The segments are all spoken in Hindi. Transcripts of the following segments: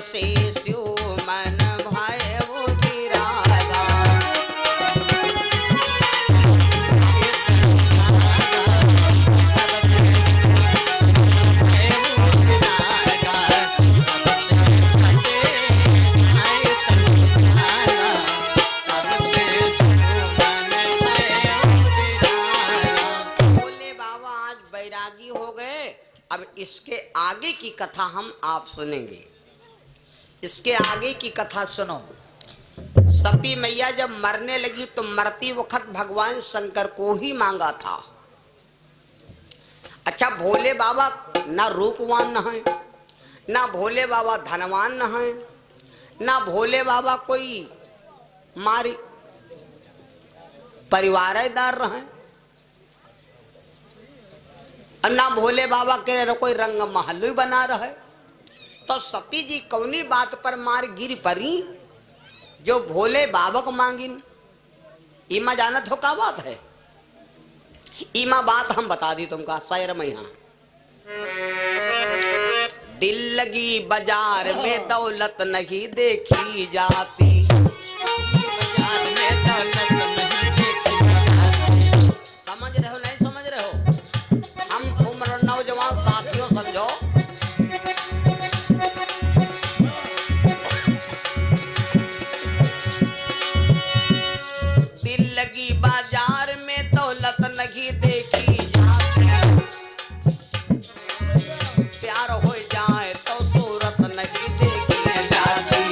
से स्यो मन भाए वो विरागा। बोले बाबा आज बैरागी हो गए, अब इसके आगे की कथा हम आप सुनेंगे। इसके आगे की कथा सुनो। सती मैया जब मरने लगी तो मरती वक्त भगवान शंकर को ही मांगा था। अच्छा भोले बाबा ना रूपवान न है, ना भोले बाबा धनवान न है, ना भोले बाबा कोई मारी परिवारदार रहे, और ना भोले बाबा के कोई रंग महल बना रहे। तो सती जी कौनी बात पर मार गिर परी जो भोले बाबा को मांगिन। इमा जानत हो का बात है? इमा बात हम बता दी तुमका शहर में। यहाँ दिल लगी बाजार में दौलत नहीं देखी जाती, बाजार में दौलत नहीं देखी जाती। समझ रहे हो नहीं समझ रहे हो? हम उम्र नौजवान साथियों समझो। दिल लगी बाजार में दौलत नहीं देखी जाती, प्यार हो जाए तो सूरत नहीं देखी जाती,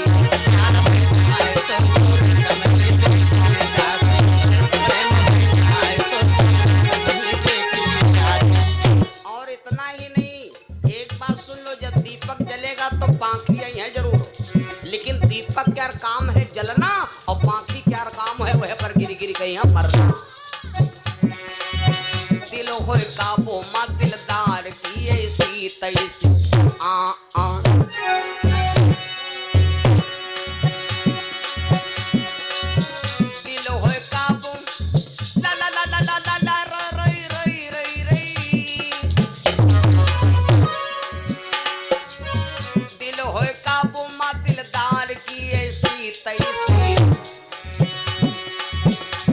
प्यार हो जाए तो सूरत नहीं देखी जाती, प्रेम हो जाए तो सूरत नहीं देखी जाती। और इतना ही नहीं, एक बात सुन लो, जब दीपक जलेगा तो पांखी आई है जरूर, लेकिन दीपक क्या काम है जलना, और पांखी क्या काम है वह पर गिरी गिरी कहीं मरना। दिल हो काबू मा दिलदार की ऐसी तैसी दिल हो काबू ला ला ला ला ला ला ला रई रई रई रई। दिल हो काबू मा दिलदार की ऐसी तैसी,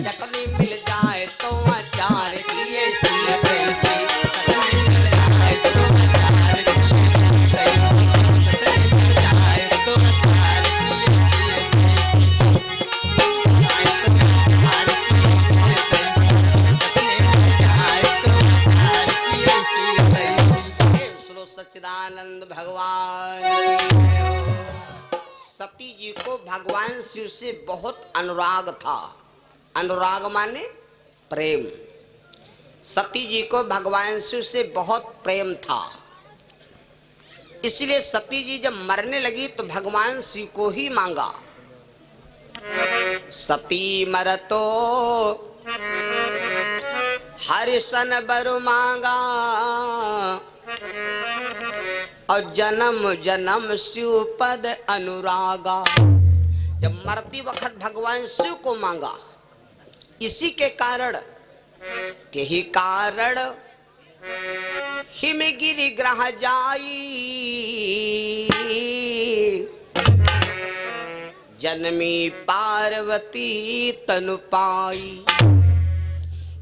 चटनी मिल जाए तो अचार की ऐसी तैसी, चटनी मिल जाए तो अचार की ऐसी तैसी, चटनी मिल जाए तो अचार की ऐसी तैसी। सुनो सच्चिदानंद भगवान। सती जी को भगवान शिव से बहुत अनुराग था। अनुराग माने प्रेम। सती जी को भगवान शिव से बहुत प्रेम था, इसलिए सती जी जब मरने लगी तो भगवान शिव को ही मांगा। सती मरतो हरिशन बर मांगा, और जन्म जन्म शिव पद अनुरागा। जब मरती वक्त भगवान शिव को मांगा, इसी के कारण के ही कारण हिमगिरि ग्रह जाई, जन्मी पार्वती तनु पाई।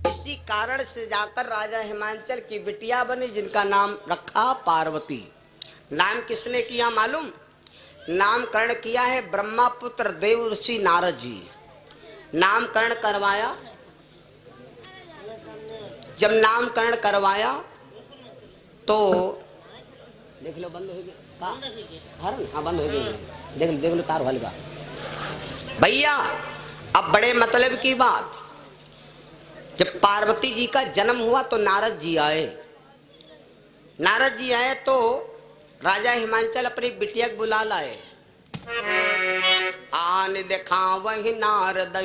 इसी कारण से जाकर राजा हिमांचल की बिटिया बनी, जिनका नाम रखा पार्वती। नाम किसने किया मालूम? नामकरण किया है ब्रह्मा पुत्र देव ऋषि नारद जी। नामकरण करवाया, जब नामकरण करवाया तो देख लो बंद हो गया। हाँ बंद हो गई, देख लो तार वाली बात। भैया अब बड़े मतलब की बात, जब पार्वती जी का जन्म हुआ तो नारद जी आए। नारद जी आए तो राजा हिमांचल अपनी बिटिया को बुला लाए। आन देखा वही नारद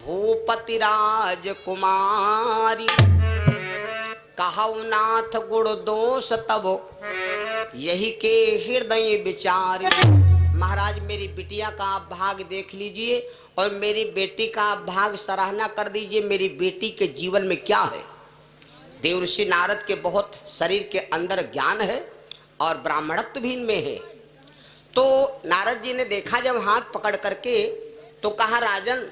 भूपति राजकुमारी, कहु नाथ गुण दोष तब यही के हृदय विचारी। महाराज मेरी बिटिया का आप भाग देख लीजिए और मेरी बेटी का आप भाग सराहना कर दीजिए। मेरी बेटी के जीवन में क्या है? देवर्षि नारद के बहुत शरीर के अंदर ज्ञान है और ब्राह्मणत्व भी इनमें है। तो नारद जी ने देखा जब हाथ पकड़ करके, तो कहा राजन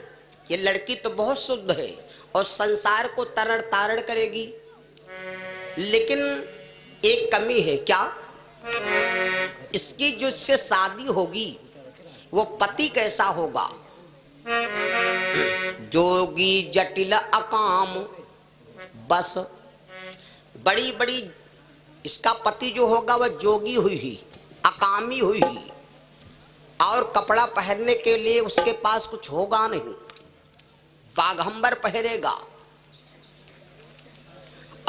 ये लड़की तो बहुत शुद्ध है और संसार को तरण तारण करेगी, लेकिन एक कमी है। क्या? इसकी जो इससे शादी होगी वो पति कैसा होगा? जोगी जटिल अकाम बस। बड़ी बड़ी इसका पति जो होगा वह जोगी हुई ही, अकामी हुई ही, और कपड़ा पहनने के लिए उसके पास कुछ होगा नहीं, बाघंबर पहनेगा।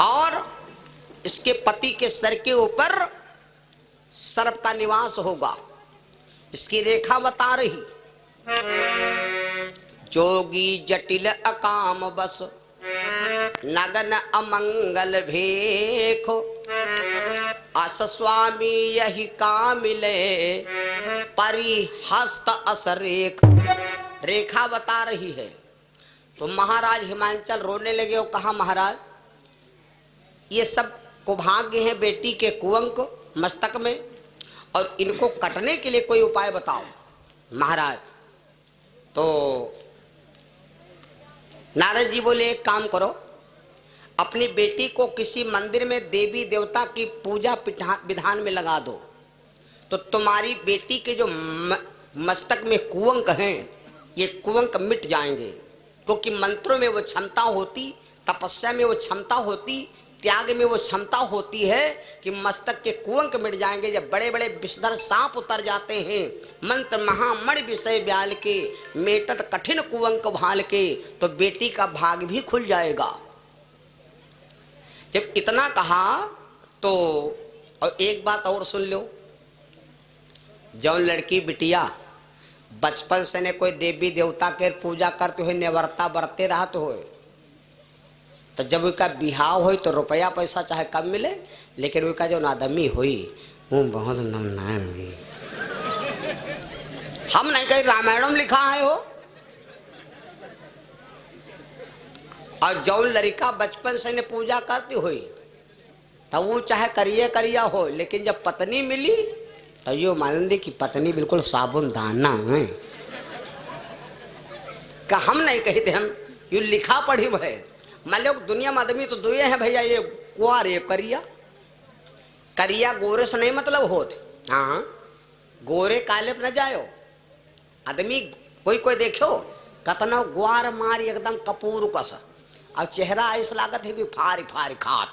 और इसके पति के सर के ऊपर सर्प का निवास होगा। इसकी रेखा बता रही, जोगी जटिल अकाम बस, नगन अमंगल भेखो, अस स्वामी यही काम मिले, परिहस्त असरेख। रेखा बता रही है। तो महाराज हिमांचल रोने लगे और कहा महाराज ये सब कुभाग्य है बेटी के कुंवक मस्तक में, और इनको कटने के लिए कोई उपाय बताओ महाराज। तो नारद जी बोले एक काम करो, अपनी बेटी को किसी मंदिर में देवी देवता की पूजा विधान में लगा दो, तो तुम्हारी बेटी के जो मस्तक में कुंवक हैं ये कुंवक मिट जाएंगे। क्योंकि मंत्रों में वो क्षमता होती, तपस्या में वो क्षमता होती, त्याग में वो क्षमता होती है कि मस्तक के कुंवक मिट जाएंगे। जब बड़े बड़े विषधर सांप उतर जाते हैं, मंत्र महामणि विषय ब्याल के, मेटत कठिन कुंवक भाल के, तो बेटी का भाग भी खुल जाएगा। जब इतना कहा तो और एक बात और सुन लो, जौन लड़की बिटिया बचपन से ने कोई देवी देवता के पूजा करते हुए निवर्ता बरते रहते हो, तो जब उसका बिहाव हो तो रुपया पैसा चाहे कम मिले, लेकिन उसका जो आदमी हुई वो बहुत नमनायन हुई। हम नहीं कहीं रामायण में लिखा है हो। और जौन लड़का बचपन से ने पूजा करती हुई तो वो चाहे करिए करिया हो, लेकिन जब पत्नी मिली तो यो मानंदी की पत्नी बिल्कुल साबुन दाना है। का हम नहीं कहते, हम यू लिखा पढ़ी है। मान लो दुनिया में आदमी तो दुए हैं भैया, ये कुआर ये करिया। करिया गोरे से नहीं मतलब होत, हाँ गोरे काले पे न जायो। आदमी कोई कोई देखो कतना ग्वार मार एकदम कपूर कसा, अब चेहरा ऐसा लागत है कि फारी फारी खात,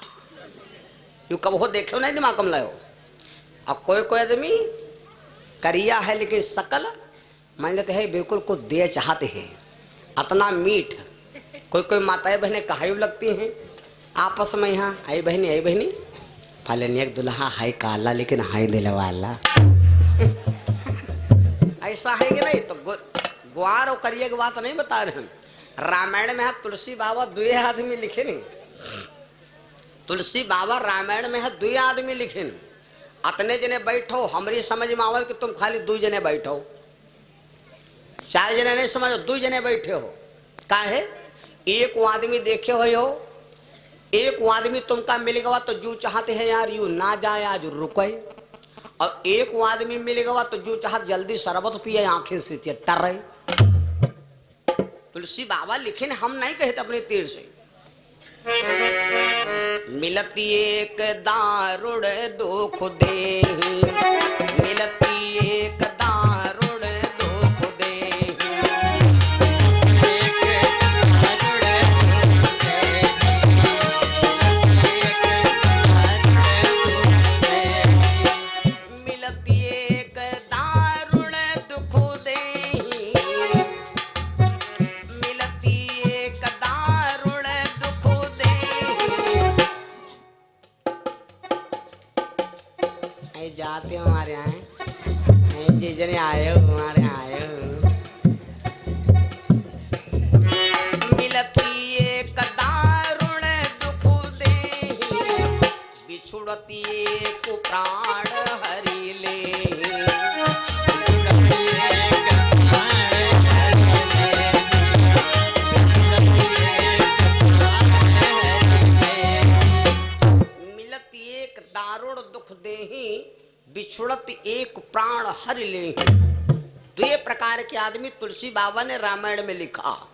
यू कब हो देखो नहीं दिमाग कम लायो। अब कोई कोई आदमी करिया है लेकिन सकल मान लेते हैं बिल्कुल को दे चाहते हैं, अतना मीठ। कोई कोई माताएं बहनें कहायु लगती हैं आपस में, यहाँ आई बहनी फलन एक दुल्हा हाय काला लेकिन हाय दिल वाला। ऐसा है कि नहीं? तो ग्वार और करिए की बात नहीं बता रहे हम। रामायण में है तुलसी बाबा दुए आदमी लिखे नहीं, तुलसी बाबा रामायण में है दुए आदमी लिखे नहीं। अतने जने बैठो, हमारी समझ में आवल कि तुम खाली 2 जने बैठो, 4 जने नहीं समझो, 2 जने बैठे हो। का है एक आदमी देखे हो, एक आदमी तुमका मिल गवा तो जो चाहते हैं यार यू ना जाए आज रुके, और एक आदमी मिल गवा तो जो चाहत जल्दी शरबत पिए आंखें से टर रहे। तुलसी बाबा लिखे हम नहीं कहते अपने तीर से। मिलती एक दारुण दुख दे, मिलती एक दारुण दुख दे, एक दारुण दुख दे, मिलती एक दारुण दुख दे, मिलती एक दारुण दुख दे। जाते हमारे यहाँ जी जने आए हो, हमारे आए हो। मिलती एक दारुण दुख दे, बिछुड़ती एक प्राण हरि ले, मिलती एक दारुण दुख देही, बिछुड़त एक प्राण हर ले। तो ये प्रकार के आदमी तुलसी बाबा ने रामायण में लिखा।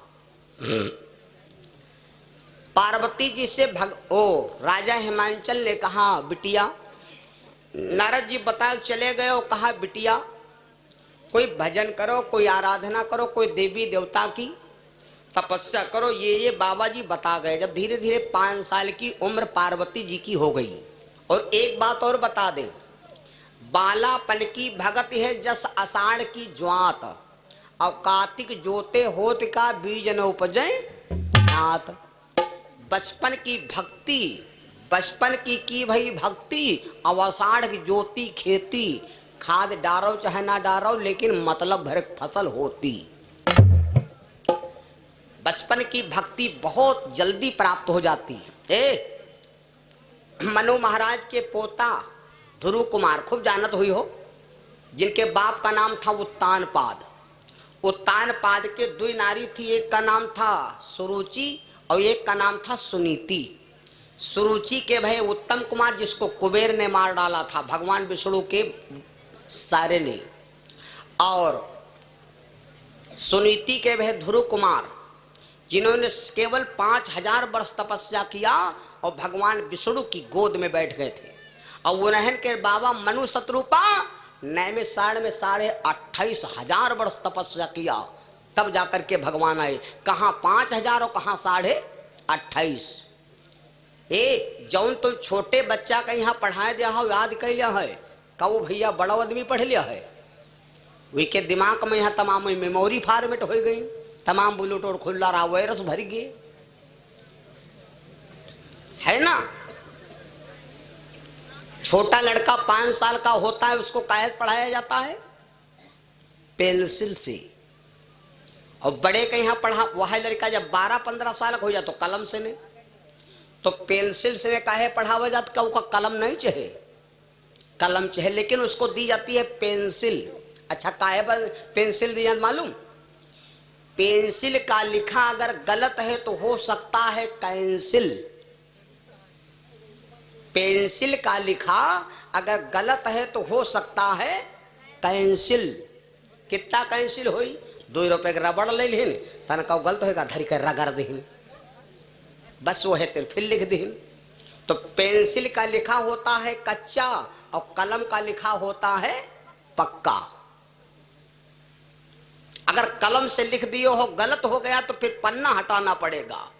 पार्वती जी से राजा हिमांचल ने कहा बिटिया, नारद जी बता चले गए और कहा बिटिया कोई भजन करो, कोई आराधना करो, कोई देवी देवता की तपस्या करो। ये बाबा जी बता गए। जब धीरे धीरे 5 साल की उम्र पार्वती जी की हो गई। और एक बात और बता दें, बालापन की भगत है जस आषाढ़ की ज्वात, और कार्तिक जोते होत का बीज न उपजे नात। बचपन की भक्ति, बचपन की भाई भक्ति, और आषाढ़ की ज्योति खेती, खाद डारो चाहे ना डारो लेकिन मतलब भर फसल होती। बचपन की भक्ति बहुत जल्दी प्राप्त हो जाती है। मनु महाराज के पोता ध्रुव कुमार खूब जानत हुई हो, जिनके बाप का नाम था उत्तानपाद। उत्तानपाद के 2 नारी थी, एक का नाम था सुरुचि और एक का नाम था सुनीति। सुरुचि के भाई उत्तम कुमार, जिसको कुबेर ने मार डाला था, भगवान विष्णु के सारे ने। और सुनीति के भाई ध्रुव कुमार, जिन्होंने केवल 5000 वर्ष तपस्या किया और भगवान विष्णु की गोद में बैठ गए थे। और उन्हन के बाबा मनु शत्रुपा नैमे साढ़ में 28,500 वर्ष तपस्या किया, तब जाकर के भगवान आए। कहाँ 5000 और कहाँ 28,500। जौन तुम छोटे बच्चा का यहाँ पढ़ाए दिया हो, याद कर लिया है, कहो भैया बड़ा आदमी पढ़ लिया है, वे के दिमाग में यहाँ तमाम मेमोरी फॉर्मेट हो गई, तमाम बुलेट और खुला रहा, वायरस भर गए, है ना। छोटा लड़का 5 साल का होता है, उसको कायद पढ़ाया जाता है पेंसिल से। और बड़े का यहाँ पढ़ा वह लड़का जब 12-15 साल का हो जाता तो कलम से ने, तो पेंसिल से काहे पढ़ावा जाता, का कलम नहीं चाहे, कलम चाहे, लेकिन उसको दी जाती है पेंसिल। अच्छा काहे पेंसिल दी जाती मालूम? पेंसिल का लिखा अगर गलत है तो हो सकता है कैंसिल। पेंसिल का लिखा अगर गलत है तो हो सकता है कैंसिल। कितना कैंसिल हुई? 2 रुपए के रबड़ ले लिन, तन का गलत होगा धरी कर रगड़ दीन, बस वो है तेरे फिर लिख दीन। तो पेंसिल का लिखा होता है कच्चा और कलम का लिखा होता है पक्का। अगर कलम से लिख दियो हो गलत हो गया तो फिर पन्ना हटाना पड़ेगा,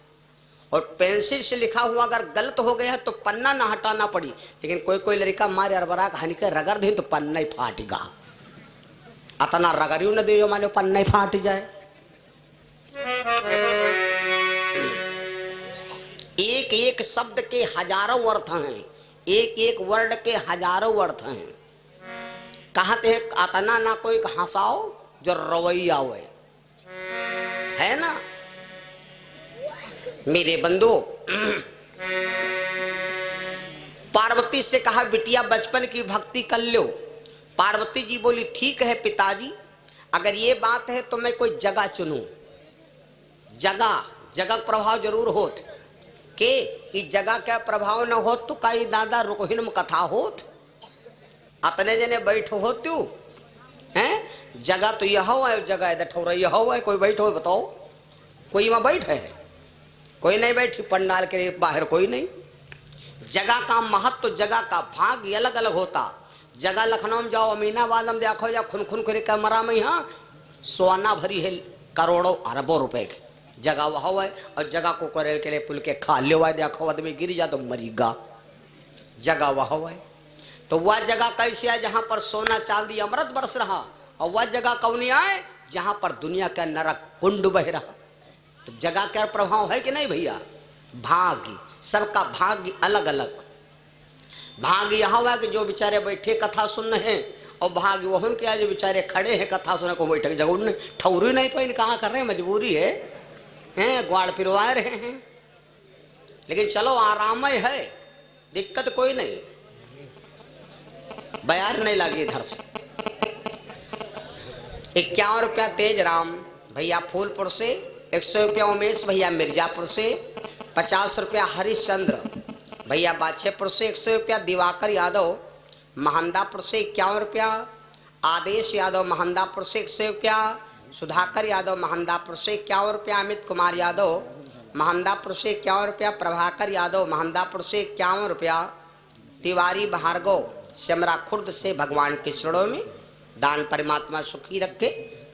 और पेंसिल से लिखा हुआ अगर गलत हो गया तो पन्ना ना हटाना पड़ी। लेकिन कोई कोई लड़का मारे अरबरा हानि के रगड़ दे तो पन्ना ही फाटेगा। अतना रगड़ियो न दियो माने पन्ना ही फाट जाए। एक एक शब्द के हजारों अर्थ हैं, एक एक वर्ड के हजारों अर्थ हैं। कहते हैं अतना ना कोई हंसाओ जो रवैया हुए, है ना मेरे बंधु। पार्वती से कहा बिटिया बचपन की भक्ति कर लो। पार्वती जी बोली ठीक है पिताजी, अगर ये बात है तो मैं कोई जगह चुनूं। जगह प्रभाव जरूर होत के इस जगह का प्रभाव न हो तो कई दादा रुकहिन में कथा होत, अतने जने बैठो हो तू हैं। जगह तो यह है, जगह है ठौरा यह है, कोई बैठो बताओ, कोई वहां बैठे है? कोई नहीं बैठी, पंडाल के बाहर कोई नहीं। जगह का महत्व, तो जगह का भाग अलग अलग होता। जगह लखनऊ में जाओ, अमीनाबाद में देखो या खुन खुन करे कमरा में यहाँ सोना भरी है करोड़ों अरबों रुपए की जगह वह है। और जगह को करेल के लिए पुल के खा ले हुआ देखो, आदमी गिर जा तो मरीगा, जगह वह है। तो वह जगह कैसी है जहां पर सोना चांदी अमृत बरस रहा, और वह जगह कौन है जहां पर दुनिया का नरक कुंड बह रहा। तो जगह का प्रभाव है कि नहीं भैया? भाग्य, सबका भाग्य अलग अलग। भाग्य यह हुआ कि जो बेचारे बैठे कथा सुन रहे हैं, और भाग्य वह क्या जो बेचारे खड़े हैं कथा सुनने को बैठे जगह ठौरी नहीं पाई, कहाँ कर रहे हैं, मजबूरी है, ग्वाड़ पिरवा रहे हैं। लेकिन चलो आराम है, दिक्कत कोई नहीं, बयार नहीं लगी इधर से। 51 रुपया तेज राम भैया फूलपुर से, 100 रुपया उमेश भैया मिर्जापुर से, 50 रुपया हरिश्चंद्र भैया बादशाहपुर से, 100 रुपया दिवाकर यादव महंदापुर से 51 रुपया, आदेश यादव महंदापुर से 100 रुपया, सुधाकर यादव महंदापुर से 51 रुपया, अमित कुमार यादव महंदापुर से 51 रुपया, प्रभाकर यादव महंदापुर से 51 रुपया, तिवारी भार्गव सिमरा खुर्द से भगवान के चरणों में दान परमात्मा सुखी रखे,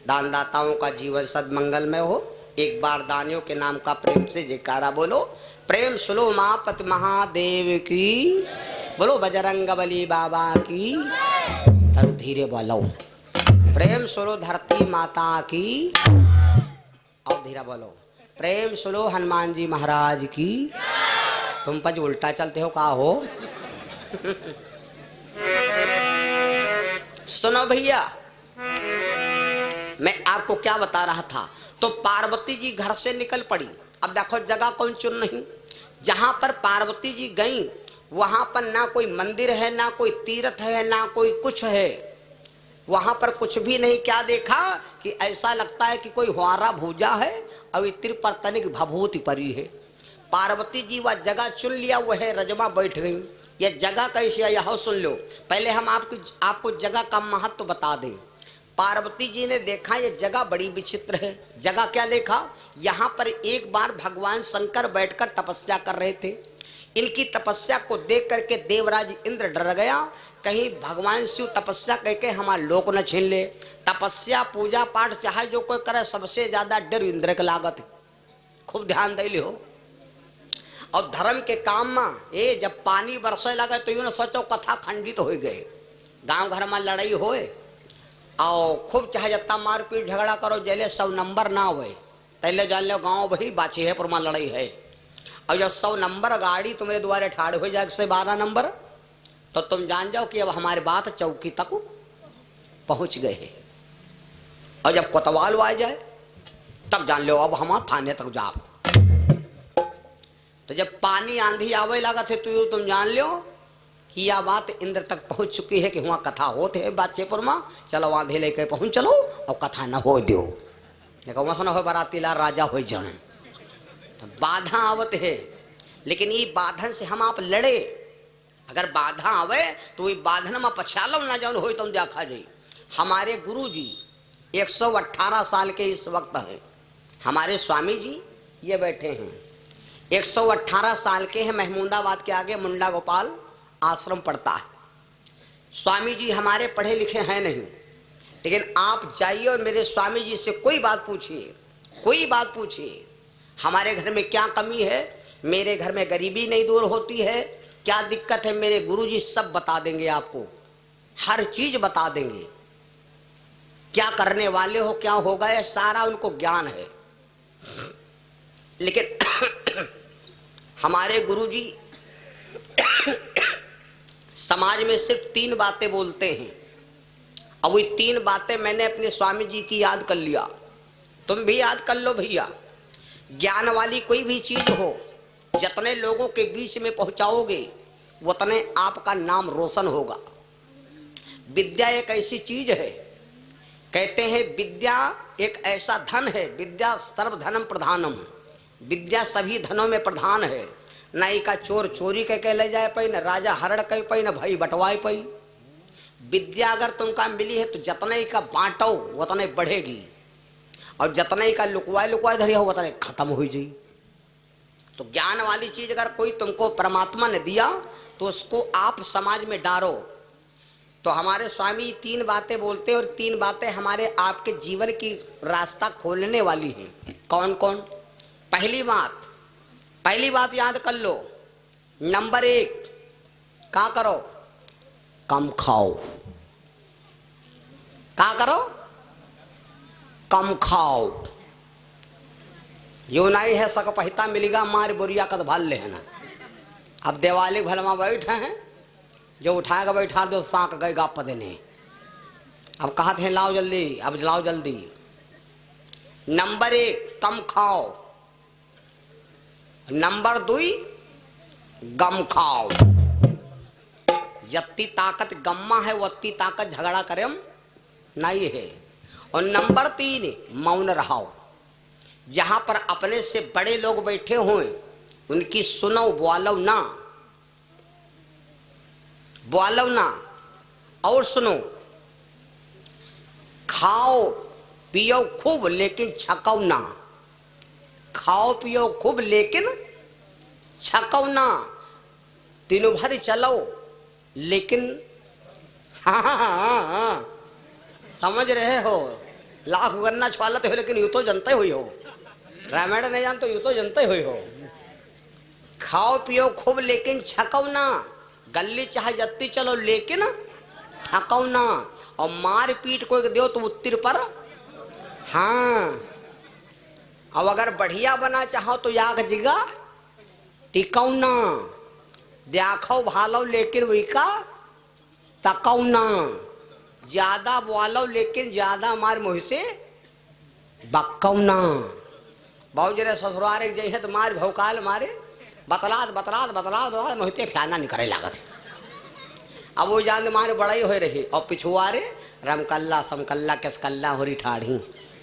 दानदाताओं का जीवन सदमंगलमय हो। एक बार दानियों के नाम का प्रेम से जयकारा बोलो। प्रेम सुलो मापत महादेव की, बोलो बजरंगबली बाबा की। तरु धीरे बोलो। प्रेम सुलो धरती माता की, और धीरे बोलो। प्रेम सुलो हनुमान जी महाराज की। तुम पंज उल्टा चलते हो, का हो? सुनो भैया, मैं आपको क्या बता रहा था। तो पार्वती जी घर से निकल पड़ी। अब देखो जगह कौन चुन नहीं। जहां पर पार्वती जी गई वहां पर ना कोई मंदिर है, ना कोई तीर्थ है, ना कोई कुछ है। वहां पर कुछ भी नहीं। क्या देखा कि ऐसा लगता है कि कोई हुआरा भूजा है और इत्र पर तनिक भभूति परी है। पार्वती जी वह जगह चुन लिया, वह रजमा बैठ गई। यह जगह कैसी है यह सुन लो। पहले हम आपको जगह का महत्व बता दें। पार्वती जी ने देखा ये जगह बड़ी विचित्र है। जगह क्या देखा? यहाँ पर एक बार भगवान शंकर बैठकर तपस्या कर रहे थे। इनकी तपस्या को देख करके देवराज इंद्र डर गया, कहीं भगवान शिव तपस्या करके हमारा लोक न छीन ले। तपस्या पूजा पाठ चाहे जो कोई करे, सबसे ज्यादा डर इंद्र के लागत। खूब ध्यान दे लियो। और धर्म के काम में जब पानी बरसे लगे तो यूं न सोचो कथा खंडित हो गए। गांव घर में लड़ाई होए और खूब चाहे जत्ता मारपीट झगड़ा करो, जेले 100 नंबर ना हुए, पहले जान लो गांव भाई बाची है पुरमा लड़ाई है। और जब 100 नंबर गाड़ी तुम्हारे द्वारे ठाड़ हो जाए 112 नंबर, तो तुम जान जाओ कि अब हमारी बात चौकी तक पहुंच गए है। और जब कोतवाल आ जाए तब जान लो अब हम थाने तक जाओ। तो जब पानी आंधी आवे लगा थे तो तुम जान लो कि यह बात इंद्र तक पहुंच चुकी है कि वहां कथा होते है बादशेपुर में। चलो वहां धे लेके पहुंच चलो और कथा न हो दो, वहां सुना हो बाराती लाल राजा हो जाए। तो बाधा आवत है, लेकिन ये बाधन से हम आप लड़े। अगर बाधा आवे तो ये बाधन में पछालो ना जाओ हो तुम देखा जाए। हमारे गुरु जी 118 साल के इस वक्त है। हमारे स्वामी जी ये बैठे हैं, 118 साल के हैं। महमूदाबाद के आगे मुंडा गोपाल आश्रम पड़ता है। स्वामी जी हमारे पढ़े लिखे हैं नहीं, लेकिन आप जाइए और मेरे स्वामी जी से कोई बात पूछिए, कोई बात पूछिए। हमारे घर में क्या कमी है, मेरे घर में गरीबी नहीं दूर होती है, क्या दिक्कत है, मेरे गुरुजी सब बता देंगे आपको, हर चीज बता देंगे। क्या करने वाले हो, क्या होगा, यह सारा उनको ज्ञान है। लेकिन हमारे गुरुजी समाज में सिर्फ 3 बातें बोलते हैं। अब वही 3 बातें मैंने अपने स्वामी जी की याद कर लिया, तुम भी याद कर लो भैया। ज्ञान वाली कोई भी चीज हो, जितने लोगों के बीच में पहुंचाओगे उतने आपका नाम रोशन होगा। विद्या एक ऐसी चीज है, कहते हैं विद्या एक ऐसा धन है, विद्या सर्वधनम प्रधानम। विद्या सभी धनों में प्रधान है। नाई का चोर चोरी के ले जाए पाई, न राजा हरण कह पाई, न भाई बटवाए पाई। विद्या अगर तुमका मिली है तो जतने का बांटो उतने बढ़ेगी, और जतने का लुकवाए लुकवाए धरी हो उतने खत्म हो जाए। तो ज्ञान वाली चीज अगर कोई तुमको परमात्मा ने दिया तो उसको आप समाज में डालो। तो हमारे स्वामी 3 बातें बोलते हैं, और 3 बातें हमारे आपके जीवन की रास्ता खोलने वाली हैं। कौन कौन? पहली बात याद कर लो। नंबर 1, क्या करो? कम खाओ। क्या करो? कम खाओ। यो नहीं है सक पहिता मिलेगा मार बोरिया कद भाल ले है ना। अब दिवाली भलमा बैठे हैं, जो उठाएगा बैठा दो सांक गए गाप देने। अब कहते हैं लाओ जल्दी, अब लाओ जल्दी। नंबर 1 कम खाओ। नंबर 2 गम खाओ। जत्ती ताकत गम्मा है वत्ती ताकत झगड़ा करें नहीं है। और नंबर 3 मौन रहो। जहां पर अपने से बड़े लोग बैठे हुए उनकी सुनो, बोलो ना, बोलो ना। और सुनो, खाओ पियो खूब लेकिन छकाओ ना। खाओ पियो खूब लेकिन छकाओ ना। दिनों भर चलो लेकिन हाँ हाँ हाँ हाँ, समझ रहे हो? लाख गन्ना छवालते हो लेकिन यूं तो जनते हुई हो। रामायण नहीं जानते यूं तो जनते हुई हो। खाओ पियो खूब लेकिन छकाओ ना। गली चाहे जत्ती चलो लेकिन थकाओ ना। और मार पीट को दो तो उत्तिर पर हाँ। अब अगर बढ़िया बना चाहो तो याग जिगा टिकाऊ ना। देखो भालो लेकिन वही का तकाऊ ना। ज्यादा बोलो लेकिन ज्यादा मार मुँह से बक्काऊ ना। बहुत जरा ससुरारे जई है तो मार भौकाल मारे बतलाद बतलाद बतलाद मोहते फ्याना निकले लागत। अब वो जान मारे बड़ाई हो रही और पिछुआरे रमकल्ला समकल्ला केसकल्ला होरी ठाढ़ी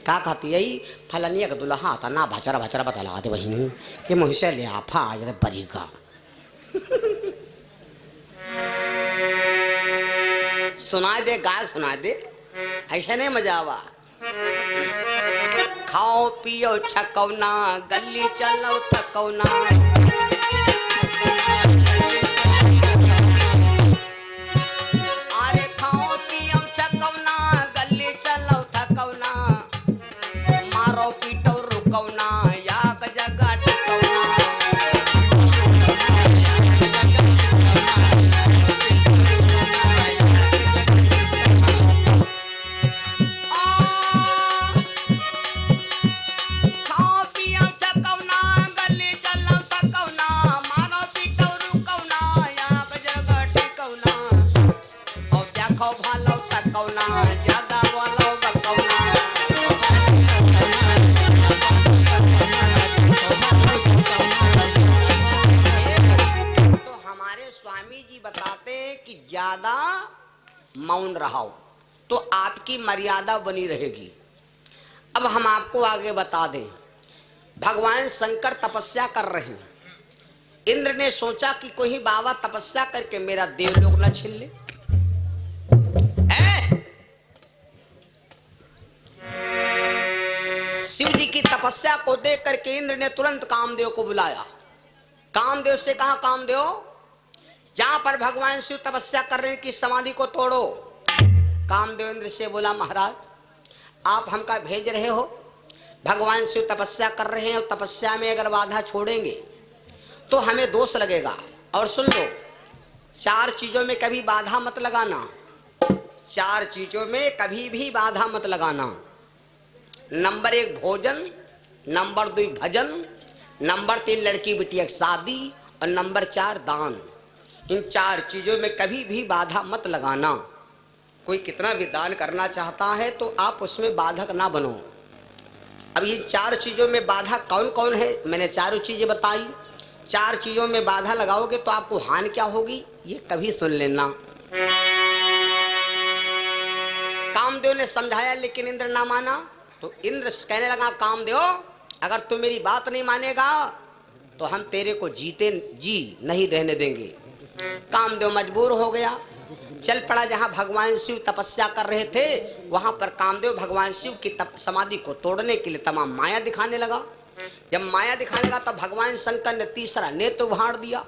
का कहती यही फलनिया का दुल्हा था ना भचरा भचरा बतला दे बहनी कि मुँह से लियाफा आ जाए बरी का। सुना दे गाय सुना दे ऐसा नहीं मजा आवा। खाओ पियो छकौना गली चलो थकौना। अरे खाओ पियो छकौना गली चलो थकौना। मारो पीटो रुकौना याक जगह टिकौना। ज्यादा मौन रहो तो आपकी मर्यादा बनी रहेगी। अब हम आपको आगे बता दें, भगवान शंकर तपस्या कर रहे हैं। इंद्र ने सोचा कि कोई बाबा तपस्या करके मेरा देवलोक न छीन ले। शिव जी की तपस्या को देख करके इंद्र ने तुरंत कामदेव को बुलाया। कामदेव से कहा, कामदेव जहां पर भगवान शिव तपस्या कर रहे हैं कि समाधि को तोड़ो। कामदेव इंद्र से बोला, महाराज आप हमका भेज रहे हो, भगवान शिव तपस्या कर रहे हैं और तपस्या में अगर बाधा छोड़ेंगे तो हमें दोष लगेगा। और सुन लो, 4 चीजों में कभी बाधा मत लगाना। 4 चीजों में कभी भी बाधा मत लगाना। नंबर 1 भोजन, नंबर 2 भजन, नंबर 3 लड़की बिटिया की शादी और नंबर 4 दान। इन 4 चीजों में कभी भी बाधा मत लगाना। कोई कितना भी दान करना चाहता है तो आप उसमें बाधक ना बनो। अब ये 4 चीजों में बाधा कौन कौन है, मैंने चारों चीजें बताई। 4 चीजों में बाधा लगाओगे तो आपको हानि क्या होगी ये कभी सुन लेना। कामदेव ने समझाया लेकिन इंद्र ना माना। तो इंद्र कहने लगा, कामदेव अगर तू मेरी बात नहीं मानेगा तो हम तेरे को जीते जी नहीं रहने देंगे। कामदेव मजबूर हो गया, चल पड़ा जहां भगवान शिव तपस्या कर रहे थे। वहां पर कामदेव भगवान शिव की समाधि को तोड़ने के लिए तमाम माया दिखाने लगा। जब माया दिखाने लगा तब भगवान शंकर ने तीसरा नेत्र उभार दिया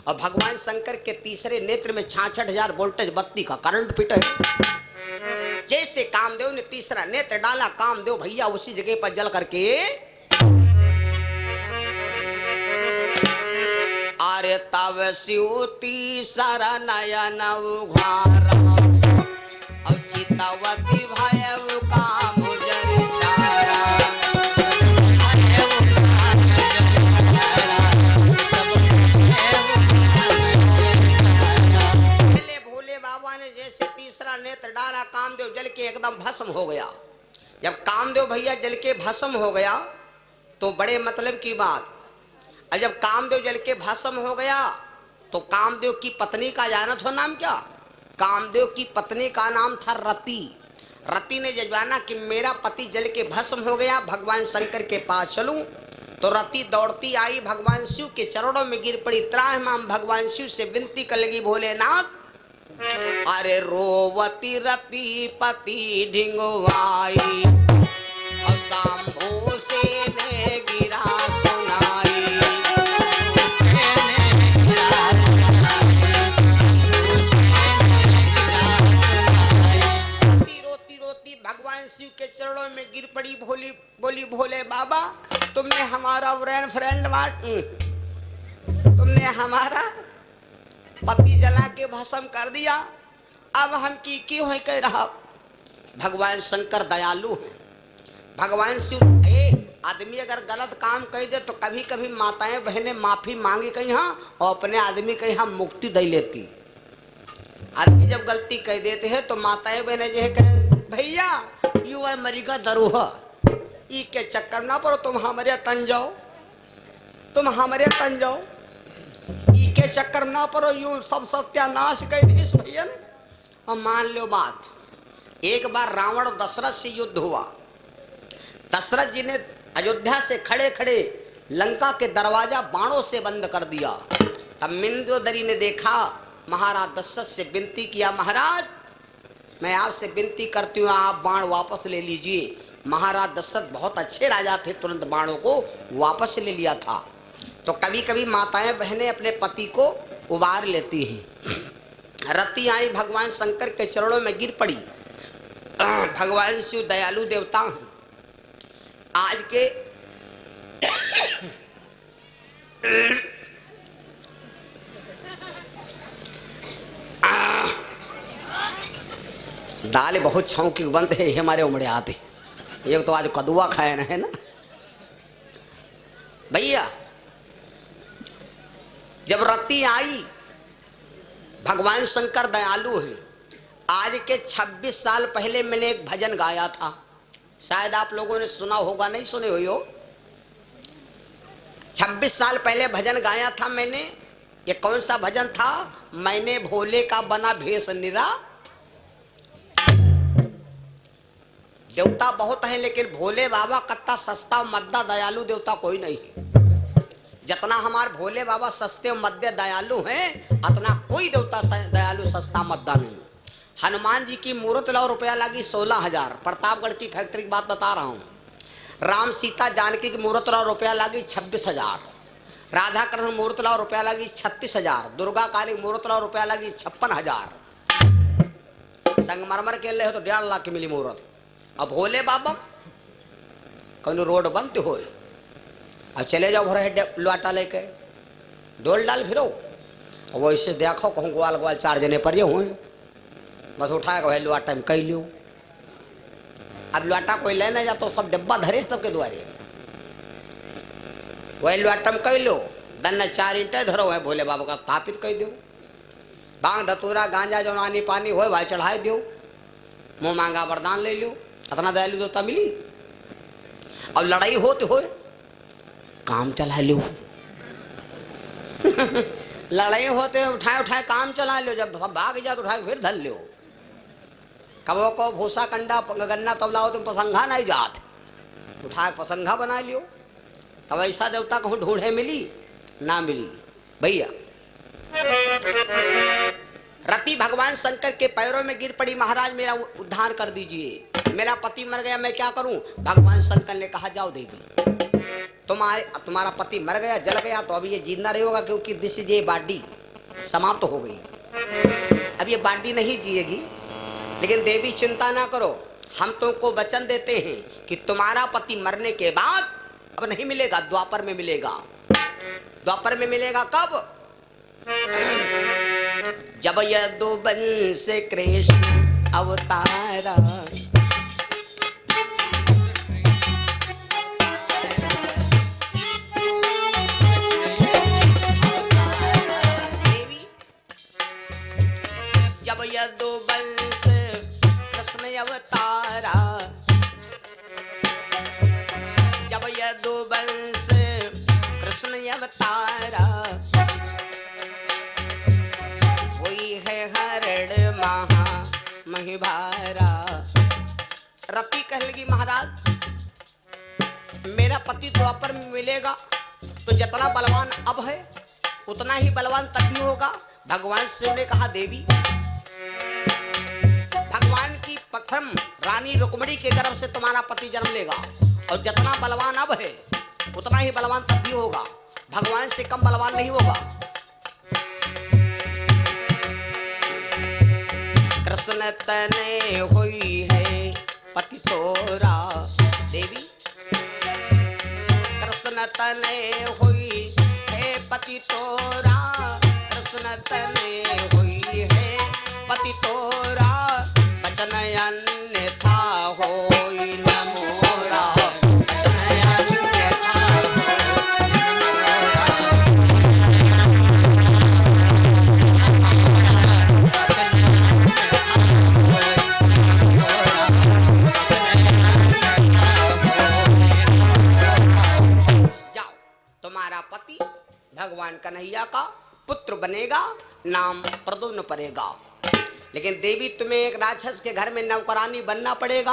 और भगवान शंकर के तीसरे नेत्र में 66,000 वोल्टेज बत्ती का करंट फिट है। जैसे कामदेव ने तीसरा नेत्र डाला, कामदेव भैया उसी जगह पर जल करके अरे तब शिव तीसरा नयन उघारा और चितवती भयव काम जल छारा। भोले बाबा ने जैसे तीसरा नेत्र डाला, कामदेव जल के एकदम भस्म हो गया। जब कामदेव भैया जल के भस्म हो गया तो बड़े मतलब की बात, और जब कामदेव जल के भस्म हो गया तो कामदेव की पत्नी का जानत हो नाम क्या? कामदेव की पत्नी का नाम था रति। रति ने जजवाना कि मेरा पति जल के भस्म हो गया, भगवान शंकर के पास चलूं। तो रति दौड़ती आई, भगवान शिव के चरणों में गिर पड़ी, त्राहिमाम भगवान शिव से विनती कर लगी, भोलेनाथ अरे रोवती रति पति ढिंगवाई और शंभू से ने गिरा सुनाई। रोती रोती भगवान शिव के चरणों में गिर पड़ी, बोली भोले बाबा तुमने हमारा फ्रेंड तुमने हमारा पति जला के भस्म कर दिया, अब हम की क्यों है कह रहा। भगवान शंकर दयालु है। भगवान शिव आदमी अगर गलत काम कह दे तो कभी कभी माताएं बहनें माफी मांगी कहीं हाँ और अपने आदमी कहीं हाँ मुक्ति दे लेती। आदमी जब गलती कह देते हैं तो माताएं बहनें जो है कहे भैया यू आर मरीगा दरूह ई के चक्कर ना पड़ो, तुम हमारे तन जाओ, तुम हमारे तन जाओ, ई के चक्कर ना पड़ो, यू सब सत्यानाश कह दिस भैया ने। और मान लो बात, एक बार रावण और दशरथ से युद्ध हुआ। दशरथ जी ने अयोध्या से खड़े खड़े लंका के दरवाजा बाणों से बंद कर दिया। तब मंदोदरी ने देखा, महाराज दशरथ से विनती किया, महाराज मैं आपसे विनती करती हूँ आप बाण वापस ले लीजिए। महाराज दशरथ बहुत अच्छे राजा थे, तुरंत बाणों को वापस ले लिया था। तो कभी कभी माताएं बहनें अपने पति को उबार लेती हैं। रति आई भगवान शंकर के चरणों में गिर पड़ी। भगवान शिव दयालु देवता हैं। आज के दाल बहुत छौकी बनते है हमारे उमड़े आते। एक तो आज कदुआ खाए ना है ना भैया। जब रति आई, भगवान शंकर दयालु हैं। आज के 26 साल पहले मैंने एक भजन गाया था, शायद आप लोगों ने सुना होगा, नहीं सुने हो। 26 साल पहले भजन गाया था मैंने। ये कौन सा भजन था? मैंने भोले का बना भेष निरा। देवता बहुत है लेकिन भोले बाबा कत्ता सस्ता मद्दा दयालु देवता कोई नहीं है। जितना हमारे भोले बाबा सस्ते मध्य दयालु हैं, उतना कोई देवता दयालु सस्ता मद्दा नहीं। हनुमान जी की मूर्त लाओ, रुपया लगी 16,000। प्रतापगढ़ की फैक्ट्री की बात बता रहा हूँ। राम सीता जानकी की मूर्त लाओ, रुपया लगी 26,000। राधा कृष्ण मूर्त लाओ, रुपया लगी 36,000। दुर्गा काली मूर्त लाओ, रुपया लगी 56,000। संगमरमर के लिए हो तो 1.5 लाख की मिली मूर्त। अब भोले बाबा कौन रोड बनते हो, अब चले जाओ भर लुआटा लेके डोल डाल फिरो। और वो इससे देखो कहूँ ग्वाल ग्वाल 4 जने पर हुए, बस उठाए भाई लुआटा में कह लियो। अब लुआटा कोई लेने जा तो सब डब्बा धरे तब के द्वारे वही लुआटा में कह लो। दन्ना 4 ईंटें धरो है भोले बाबा का स्थापित कह दो। भांग धतूरा गांजा जो नानी पानी हो भाई चढ़ाए दो। मुँह मांगा वरदान ले लो। इतना दयालु देवता मिली। अब लड़ाई होते हो काम चला लो। लड़ाई होते उठाए उठाए काम चला लो। जब सब भाग जाए तो उठाए फिर धर लो। कबो को भूसा कंडा गन्ना तब लाओ तुम पसंगा नहीं जात, उठाए पसंगा बना लियो। तब ऐसा देवता कहूँ ढूंढे मिली ना मिली भैया। रति भगवान शंकर के पैरों में गिर पड़ी, महाराज मेरा उद्धार कर दीजिए, मेरा पति मर गया, मैं क्या करूं। भगवान शंकर ने कहा जाओ देवी, तुम्हारा पति मर गया, जल गया, तो अभी ये जिंदा नहीं होगा क्योंकि दिस इज ए बॉडी समाप्त तो हो गई। अब ये बॉडी नहीं जिएगी। लेकिन देवी चिंता ना करो, हम तुमको वचन देते हैं कि तुम्हारा पति मरने के बाद अब नहीं मिलेगा, द्वापर में मिलेगा। द्वापर में मिलेगा कब? जब यदुवंश से कृष्ण अवतारा। जब यदुवंश कृष्ण अवतारा, जब यदुवंश कृष्ण अवतारा, महिभारा। रति कह लगी महाराज मेरा पति द्वापर में मिलेगा तो जितना बलवान अब है उतना ही बलवान तक भी होगा। भगवान शिव ने कहा देवी रानी रुक्मिणी के गर्भ से तुम्हारा पति जन्म लेगा। और जितना बलवान अब है उतना ही बलवान तब भी होगा, भगवान से कम बलवान नहीं होगा। कृष्ण तने हुई है पति तोरा देवी, कृष्ण तने हुई है पति तोरा, कृष्ण तने हुई है पति तोरा, वचन अन्यथा होई न मोरा, वचन अन्यथा होई न मोरा, जाओ तुम्हारा पति भगवान कन्हैया का पुत्र बनेगा, नाम प्रद्युम्न पड़ेगा। लेकिन देवी तुम्हें एक राक्षस के घर में नौकरानी बनना पड़ेगा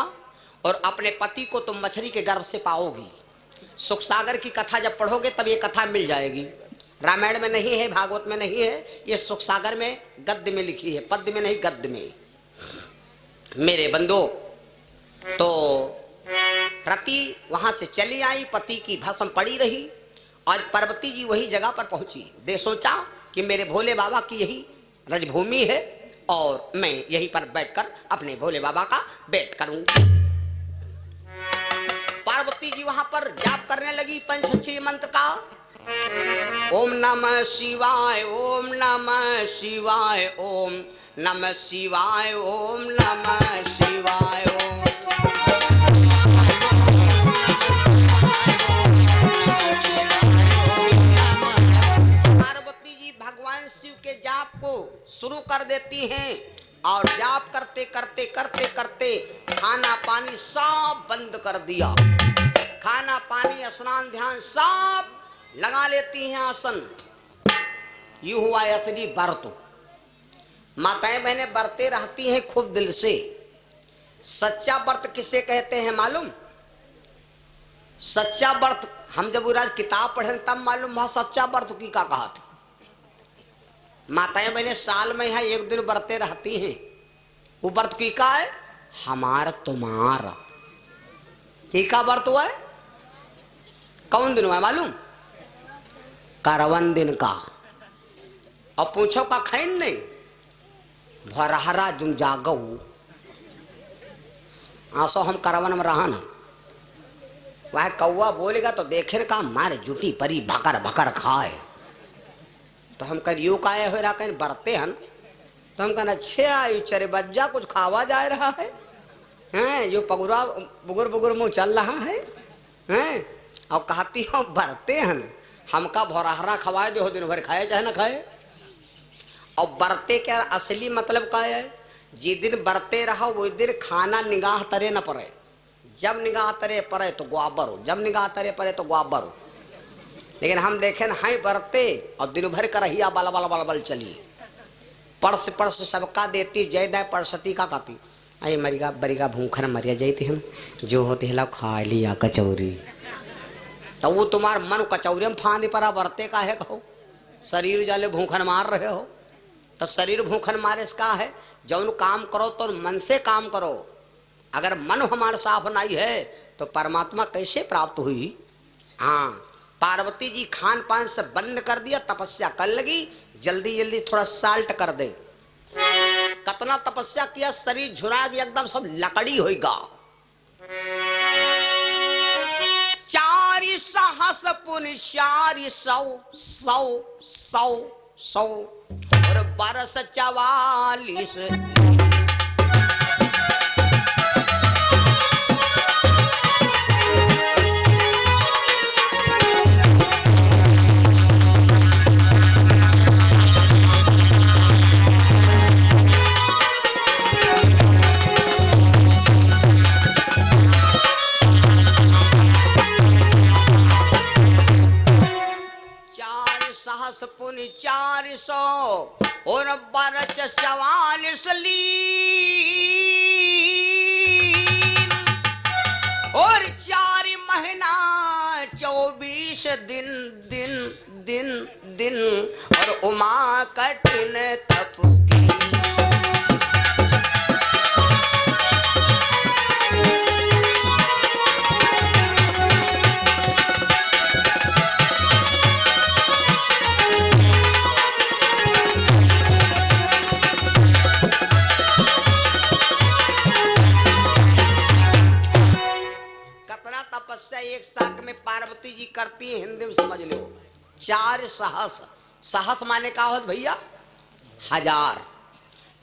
और अपने पति को तुम मछली के गर्भ से पाओगी। सुख सागर की कथा जब पढ़ोगे तब ये कथा मिल जाएगी। रामायण में नहीं है, भागवत में नहीं है, ये सुख सागर में गद्य में लिखी है, पद्य में नहीं गद्य में। मेरे बंधु, तो रति वहां से चली आई, पति की भस्म पड़ी रही और पार्वती जी वही जगह पर पहुंची। दे सोचा कि मेरे भोले बाबा की यही रजभूमि है और मैं यहीं पर बैठकर अपने भोले बाबा का बैठ करूंगी। पार्वती जी वहां पर जाप करने लगी पंचक्षरी मंत्र का। ओम नमः शिवाय, ओम नमः शिवाय, ओम नमः शिवाय, ओम नमः शिवाय, ओम। पार्वती जी भगवान शिव के जाप को शुरू कर देती हैं और जाप करते करते करते करते खाना पानी सब बंद कर दिया। खाना पानी स्नान ध्यान सब लगा लेती हैं आसन। यू हुआ असली व्रत। माताएं बहनें बरते रहती हैं खूब दिल से। सच्चा व्रत किसे कहते हैं मालूम? सच्चा व्रत हम जब आज किताब पढ़े तब मालूम हुआ सच्चा व्रत की का कहा था। माताएं बहनें साल में यहाँ एक दिन बरते रहती हैं। वो व्रत की का है? हमारा तुम्हारा की का व्रत हुआ है? कौन दिन हुआ है मालूम? करवन दिन का। अब पूछो का खैन नहीं भरहरा जुन जागऊ आसो हम करवन में रहन। वह कौआ बोलेगा तो देखे का मारे जुटी परी भकर भकर खाए। तो हम कह यू काये हो रहा कहीं बरते हन। तो हम कहना अच्छे आयु चरे बज्जा कुछ खावा जा रहा है हैं जो पगुरा बुगुर बुगुर मुँह चल रहा है हैं। और कहती हो बरते हन हमका भौरहरा खवाए दो दिन भर खाए चाहे ना खाए। और बरते क्या असली मतलब का है? जिस दिन बरते रहो वो दिन खाना निगाह तरे न पड़े। जब निगाह तरे पड़े तो गुआबर हो, जब निगाह तरे पड़े तो गुआबर हो। लेकिन हम देखें हाई बरते और दिन भर कर रहिया बल बल बल बल चलिए। परस परस सबका देती जय दय परसती का कहती अरे मरिगा बरिगा भूखन मरिया जाती हम जो होते हिला खा लिया कचौरी। तो वो तुम्हार मन कचौरी में फाने परा बरते का है कहो। शरीर जाले भूखन मार रहे हो तो शरीर भूखन मारे इसका है। जौन काम करो तो मन से काम करो। अगर मन हमारा साफ नहीं है तो परमात्मा कैसे प्राप्त हुई? हाँ, पार्वती जी खान पान से बंद कर दिया, तपस्या कर लगी। जल्दी जल्दी थोड़ा साल्ट कर दे। कितना तपस्या किया, शरीर झुरा गया एकदम सब लकड़ी होगा। चारि सहस पुन चारि सौ सौ सौ सौ और 1244 पुनि 400 और 1244 और 4 महीना 24 दिन दिन दिन दिन और उमा कठिन तप की। एक साक में पार्वती जी करती है, हिंदी में समझ लो 4 सहस। सहस माने का होत भैया? 1000।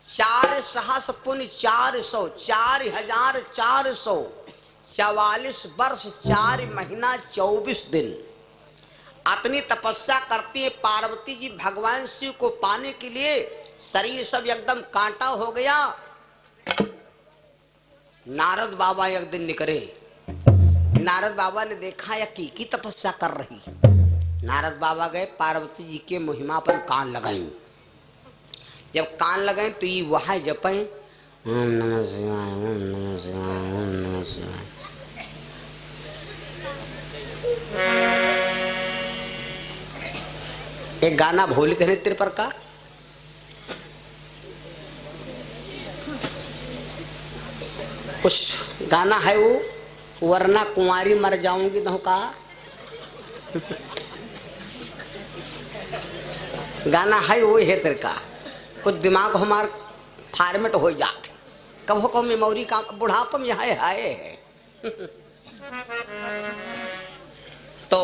4 सहस पुण्य 400, 4444 वर्ष 4 महीना 24 दिन अतनी तपस्या करती है पार्वती जी भगवान शिव को पाने के लिए। शरीर सब एकदम कांटा हो गया। नारद बाबा एक दिन निकले। नारद बाबा ने देखा या की तपस्या कर रही। नारद बाबा गए पार्वती जी के महिमा पर कान लगाई। जब कान लगाए तो ये वह जपे ओम नमः शिवाय, ओम नमः शिवाय, ओम नमः शिवाय। एक गाना भोले थे तेरे पर का, कुछ गाना है वो, वरना कुंवारी मर जाऊंगी तो का गाना है वो है तेरे का। कुछ दिमाग हमार फार्मेट हो जाते, कब हो मेमोरी का बुढ़ापम यहाँ है। तो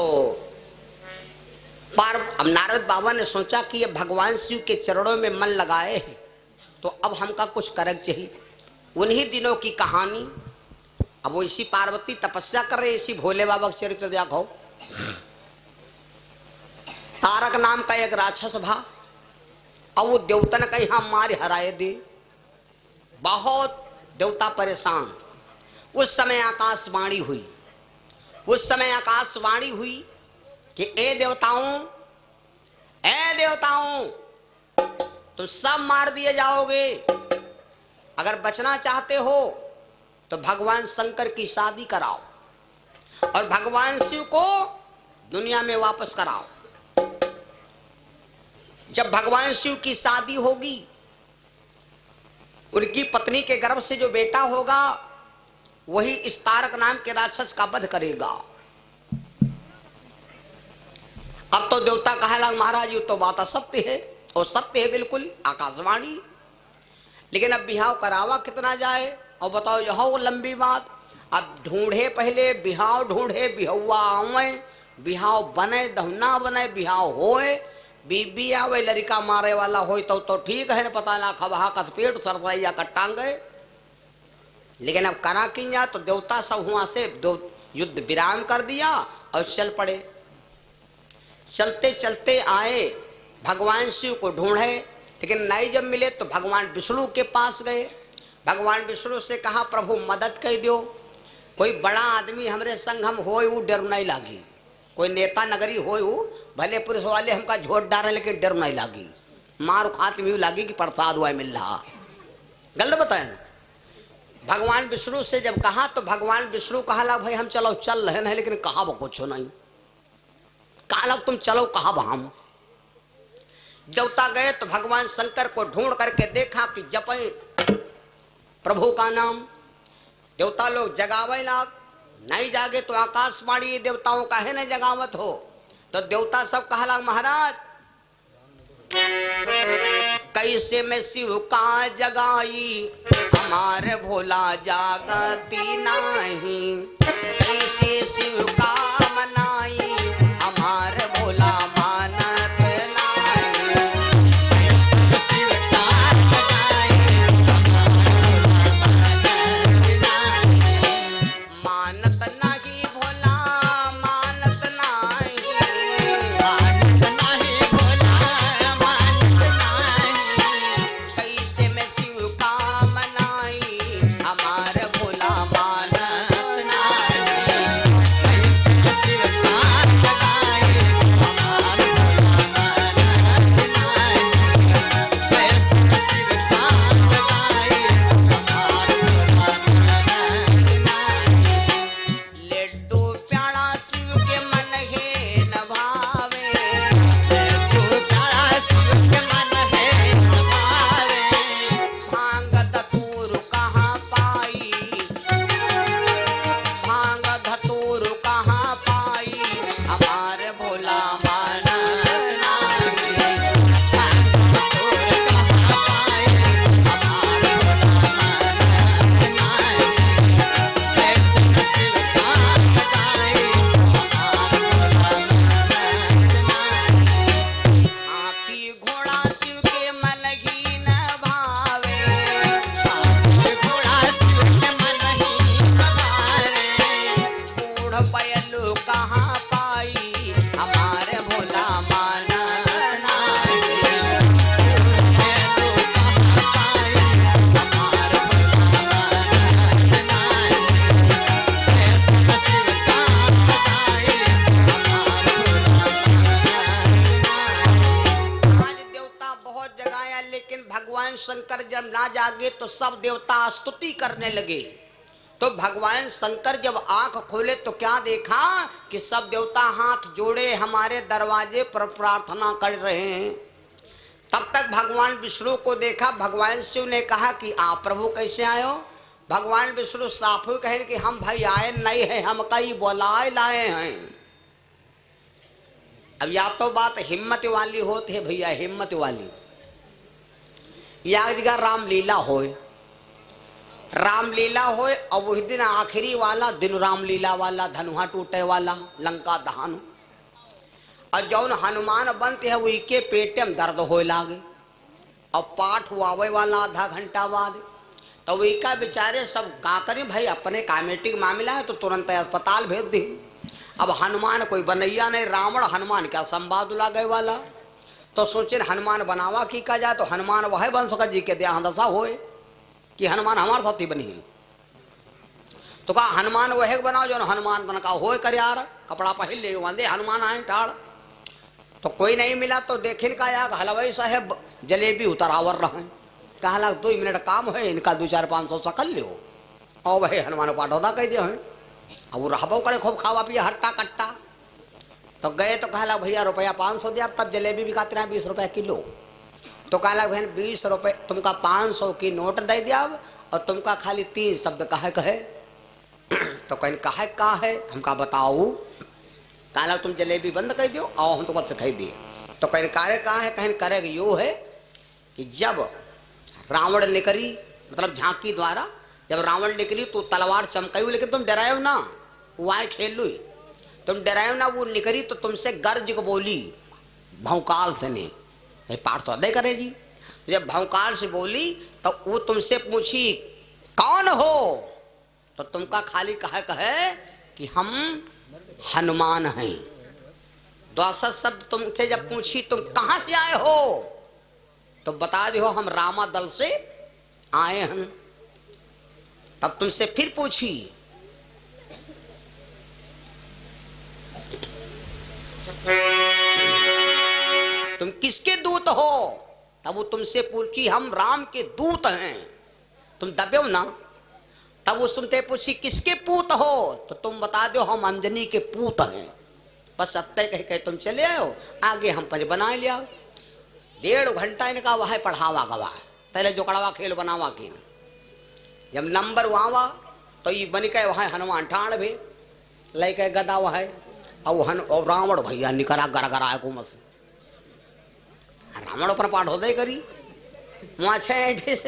अब नारद बाबा ने सोचा कि ये भगवान शिव के चरणों में मन लगाए हैं तो अब हमका कुछ करक चाहिए। उन्हीं दिनों की कहानी। अब वो इसी पार्वती तपस्या कर रहे, इसी भोले बाबा का चरित्र देखो। तारक नाम का एक राक्षस भा, अब वो देवतन का यहां मार हराए दे। बहुत देवता परेशान। उस समय आकाशवाणी हुई, उस समय आकाशवाणी हुई कि ए देवताओं तुम सब मार दिए जाओगे। अगर बचना चाहते हो तो भगवान शंकर की शादी कराओ और भगवान शिव को दुनिया में वापस कराओ। जब भगवान शिव की शादी होगी, उनकी पत्नी के गर्भ से जो बेटा होगा वही इस तारक नाम के राक्षस का वध करेगा। अब तो देवता कहे लगा महाराज ये तो बात सत्य है, और सत्य है बिल्कुल, आकाशवाणी। लेकिन अब बिहाव करावा कितना जाए, और बताओ यह वो लंबी बात। अब ढूंढे पहले बिहाव, ढूंढे बिहवा आवे, बिहाव बने दहना बने, बिहाव होए, बीबी आवे लड़का मारे वाला हो तो ठीक है, पता ना खबहा कस पेट सरसैया कटांगे। लेकिन अब करा किया तो देवता सब वहां से युद्ध विराम कर दिया और चल पड़े। चलते चलते आए, भगवान शिव को ढूंढे, लेकिन नहीं जब मिले तो भगवान विष्णु के पास गए। भगवान विष्णु से कहा प्रभु मदद कर दो, कोई बड़ा आदमी हमरे संग हम हो वो डर नहीं लागी, कोई नेता नगरी हो भले पुलिस वाले हमका झोट डाले लेकिन डर नहीं लागी, मार खात भी लागी कि प्रसाद हुआ मिल रहा। गलत बताए। भगवान विष्णु से जब कहा तो भगवान विष्णु कहा भाई हम चलो चल रहे हैं, लेकिन कहा वो कुछ नहीं, कहा तुम चलो कहा हम। देवता गए तो भगवान शंकर को ढूंढ करके देखा कि जपे प्रभु का नाम। देवता लोग जगावे लाग, नहीं जागे तो आकाशवाणी देवताओं का है न जगावत हो। तो देवता सब कहला महाराज कैसे मैं शिव का जगाई, हमारे भोला जागती नहीं, कैसे शिव का मनाई, हमारे भोला मानत नहीं, शिव का जगाई, मानत नहीं भोला मानत नहीं, मानत नहीं भोला मानत नहीं, कैसे मैं शिव का मनाई, हमारे भोला मानत नहीं, कैसे शिव का जब ना जागे तो सब देवता स्तुति करने लगे। तो भगवान शंकर जब आंख खोले तो क्या देखा कि सब देवता हाथ जोड़े हमारे दरवाजे पर प्रार्थना कर रहे हैं। तब तक भगवान विष्णु को देखा। भगवान शिव ने कहा कि आप प्रभु कैसे आए हो? भगवान विष्णु साफ ही कहे कि हम भाई आए नहीं है, हम कई बोलाए लाए हैं। अब या तो बात हिम्मत वाली होती है भैया, हिम्मत वाली। या जगह रामलीला होए, रामलीला होए और वही दिन आखिरी वाला दिन रामलीला वाला, धनुहा टूटे वाला, लंका दहन। और जौन हनुमान बनते है वही के पेटे में दर्द होए लागे और पाठ हुआवे वाला आधा घंटा बाद। तो वही का बेचारे सब का करें भाई, अपने कॉमेटिक मामला है तो तुरंत अस्पताल भेज दी। अब हनुमान कोई बनैया नहीं, रावण हनुमान क्या संवाद ला गए वाला। तो सोचे हनुमान बनावा की का जाए, तो हनुमान वह बन सका जी के देहा दशा होए कि हनुमान हमारे साथी बनी है। तो कहा हनुमान वह बनाओ जो हनुमान तन का होए कर यार, कपड़ा पहन ले वंदे हनुमान आए टाड़। तो कोई नहीं मिला तो देखे का यार हलवाई साहेब जलेबी उतरावर रहे। कहा 2 मिनट काम है इनका 2-4-500 सकल लो और वही हनुमान पाठौदा कह दिए हैं। अब वो रहबो करे खूब खावा पिया हट्टा कट्टा। तो गए तो कहला भैया रुपया 500 दिया, तब जलेबी भी खाते रहे 20 रुपया किलो। तो कहला बहन 20 रुपये तुमका 500 की नोट दे दिया और तुमका खाली 3 शब्द कहे तो कहन कहे का है हमका बताओ। कहला तुम जलेबी बंद कर दियो और हम तो बस कह दिए। तो कहन कार्य कहा है, कहन करे यो है कि जब रावण निकली, मतलब झांकी द्वारा जब रावण निकली तो तलवार चमकाई, लेकिन तुम डरायो ना, वो आए खेल लो। तुम डरायो ना, वो निकली तो तुमसे गर्ज को बोली भौकाल से नहीं पाठ तो अदय करे जी। जब भौकाल से बोली तो वो तुमसे पूछी कौन हो, तो तुमका खाली कहे कि हम हनुमान हैं। दूसरा शब्द तुमसे जब पूछी तुम कहां से आए हो, तो बता दो हम रामा दल से आए हैं। तब तुमसे फिर पूछी तुम किसके दूत हो, तब वो तुमसे पूछी हम राम के दूत हैं। तुम दबे हो ना। तब वो सुनते पूछी किसके पूत हो, तो तुम बता दो हम अंजनी के पूत हैं। बस सत्य कह तुम चले आओ, आगे हम पंज बना लिया। 1.5 घंटा इनका वह पढ़ावा गवा, पहले जोकड़वा खेल बनावा की। जब नंबर वावा तो ये बन के वह हनुमान ठाण भी ले के गदा वह और रावण भैया निकरा गरगरा को मस रावण पर पाठ होते करी माछे ऐठिस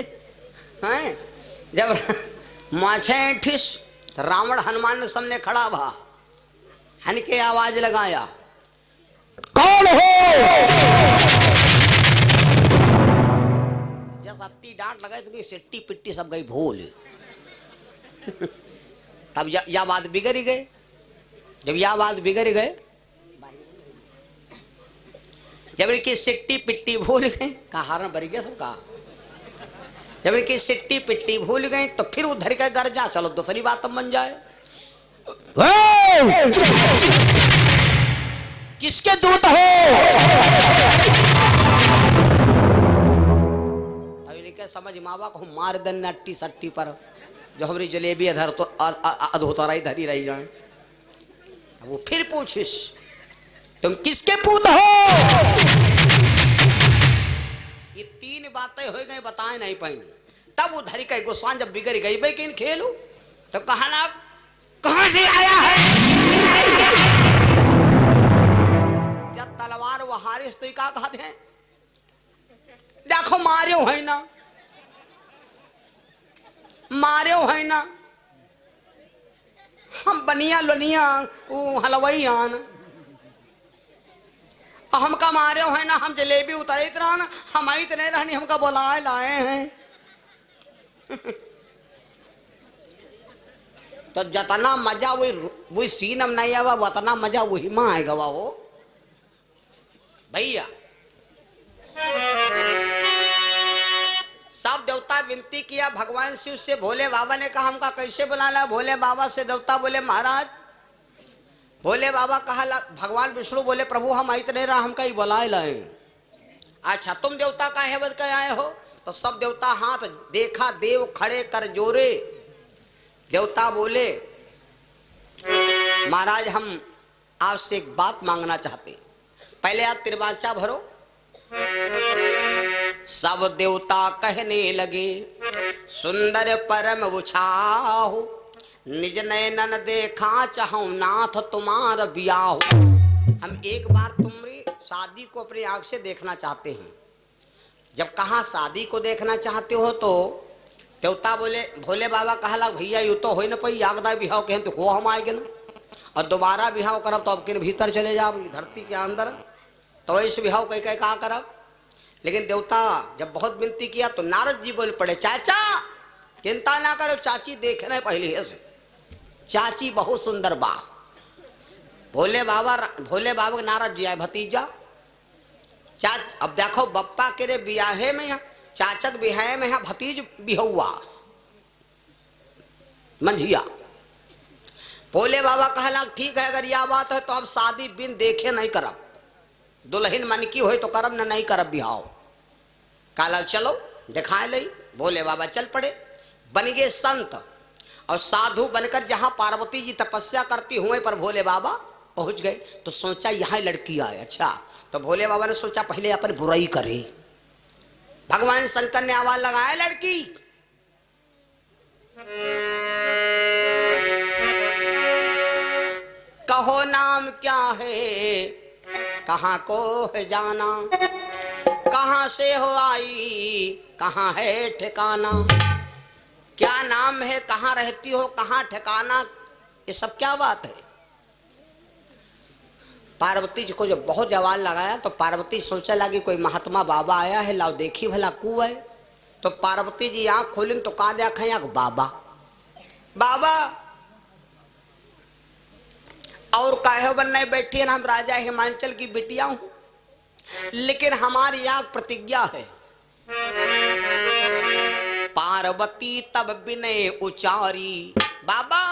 हैं। जब माछे ऐठिस रावण हनुमान के सामने खड़ा भा, हन के आवाज लगाया कौन हो। जब अत्ती डांट लगाई तो सिट्टी पिट्टी सब गई भूल। तब या बात बिगड़ गए। जब यह बात बिगड़ गए, जब इनकी सिट्टी पिट्टी भूल गए, कहा हारन भर गया सबका। जब इनकी सिट्टी पिट्टी भूल गए तो फिर उधर के घर जा, चलो दूसरी बात तब बन जाए। किसके दूत हो? अभी क्या समझ मावा को मार देन नट्टी सट्टी पर, जो हमारी जलेबी अधर तो अधोतराई धरी रही जाए। वो फिर पूछिस तुम किसके पूत हो। ये 3 बातें हो गई, बताए नहीं पाई। तब वो धरी का गुस्सा जब बिगड़ गई भाई कि खेलू, तो कहा ना कहां से आया है। जब तलवार वो हारिस तो क्या कहते हैं, देखो मार्यो है ना, मार्यो है ना, हम बनिया लोनिया वो हलवाई आन हमका मारे है ना, हम जलेबी उतारे इतना ना, हम आई इतने रहनी हमका बुलाए लाए हैं। तो जतना मजा वही सीन में नहीं आवा, उतना मजा वही में आएगा वो भैया। सब देवता विनती किया भगवान शिव से। भोले बाबा ने कहा हमका कैसे बुलाना। भोले बाबा से देवता बोले महाराज, भोले बाबा कहा भगवान विष्णु बोले प्रभु हम इतने रहा हमका ही बुलाए लाए। अच्छा तुम देवता का है बद के आए हो, तो सब देवता हाथ देखा, देव खड़े कर जोरे। देवता बोले महाराज हम आपसे एक बात मांगना चाहते, पहले आप तिरवाचा भरो। सब देवता कहने लगे सुंदर परम उछाहु, निज नयनन देखा चाहूं नाथ तुम्हार बियाहु। हम एक बार तुम्हारी शादी को अपनी आंख से देखना चाहते हैं। जब कहा शादी को देखना चाहते हो तो देवता बोले, भोले बाबा कहला भैया यू तो हो न पई, यागदा बिहाव कहें तो हो हम आएगे ना, और दोबारा बिहाव करब तो अब के भीतर चले जाओ धरती के अंदर, तो ऐसे बिहाव कह कह कहा करब। लेकिन देवता जब बहुत विनती किया तो नारद जी बोल पड़े, चाचा चिंता ना करो, चाची देखने पहले से, चाची बहुत सुंदर बा। भोले बाबा नारद जी आए, भतीजा अब देखो बप्पा के रे बियाहे में है, चाचक बिहाए में है, भतीज बिहुआ मंझिया। भोले बाबा कहला ठीक है अगर यह बात है तो अब शादी बिन देखे नहीं करब, दुल्हन मन की हो तो करब न नहीं करब बिहाव। कहला चलो दिखाए लई। भोले बाबा चल पड़े, बन गए संत और साधु बनकर जहां पार्वती जी तपस्या करती हुए पर भोले बाबा पहुंच गए। तो सोचा यहाँ लड़की आए, अच्छा तो भोले बाबा ने सोचा पहले अपन बुराई करे। भगवान शंकर ने आवाज लगाया लड़की कहो नाम क्या है, कहाँ को है जाना, कहाँ से हो आई, कहाँ है ठिकाना। क्या नाम है, कहाँ रहती हो, कहाँ ठिकाना, ये सब क्या बात है। पार्वती जी को जब बहुत जवान लगाया तो पार्वती सोचा लगी कोई महात्मा बाबा आया है, लाओ देखी भला कु है। तो पार्वती जी आंख खोली तो कहा देखा आंख बाबा बाबा और काहे बनने बैठी है, हम राजा हिमांचल की बिटिया हूं, लेकिन हमारी आंख प्रतिज्ञा है। पार्वती तब विनय उचारी, बाबा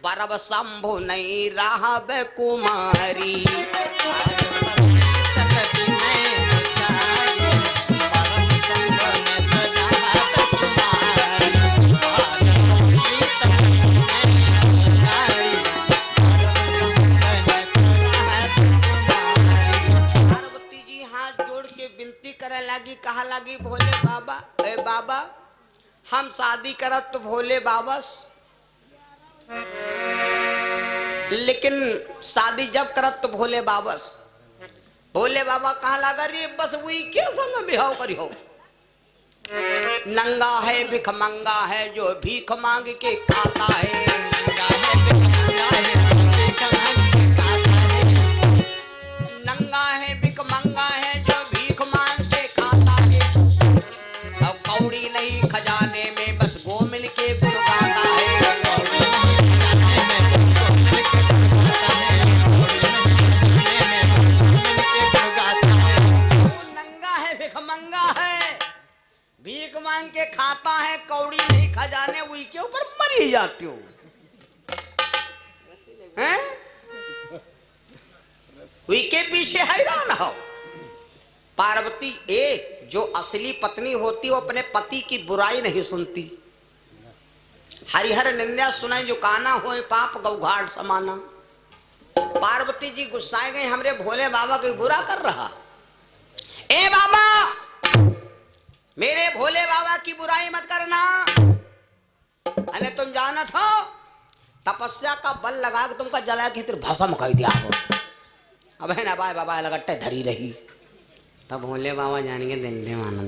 बरब शंभु नहीं रहा बे कुमारी। पार्वती जी हाथ जोड़ के विनती करे लगी, कहा लगी भोले बाबा, ए बाबा हम शादी करब तो भोले बाबा, लेकिन शादी जब करब तो भोले बाबा। भोले बाबा कहा लगा रे बस वही के संग बिहाव करी हो, नंगा है भिख मंगा है जो भीख मांग के खाता है, नंगा है भिख मंगा है जो भीख मांग के खाता है, अब कौड़ी नहीं खजाने में बस गोमिल के गुण गाता है। भीख मांग के खाता है, कौड़ी नहीं खजाने, वही के ऊपर मरी जाती हो हैं, वही के पीछे हैरान हो। पार्वती एक जो असली पत्नी होती वो अपने पति की बुराई नहीं सुनती, हरिहर निंदा सुनाई जो काना हो पाप गौघाट समाना। पार्वती जी गुस्साए गए, हमरे भोले बाबा को बुरा कर रहा, ए बाबा मेरे भोले बाबा की बुराई मत करना, अरे तुम जानत हो तपस्या का बल लगा के तुमका जला के तेरे भाषा में कह दिया हो। अब है ना बाबा लगट्टे धरी रही, तब भोले बाबा जानेंगे दिन मान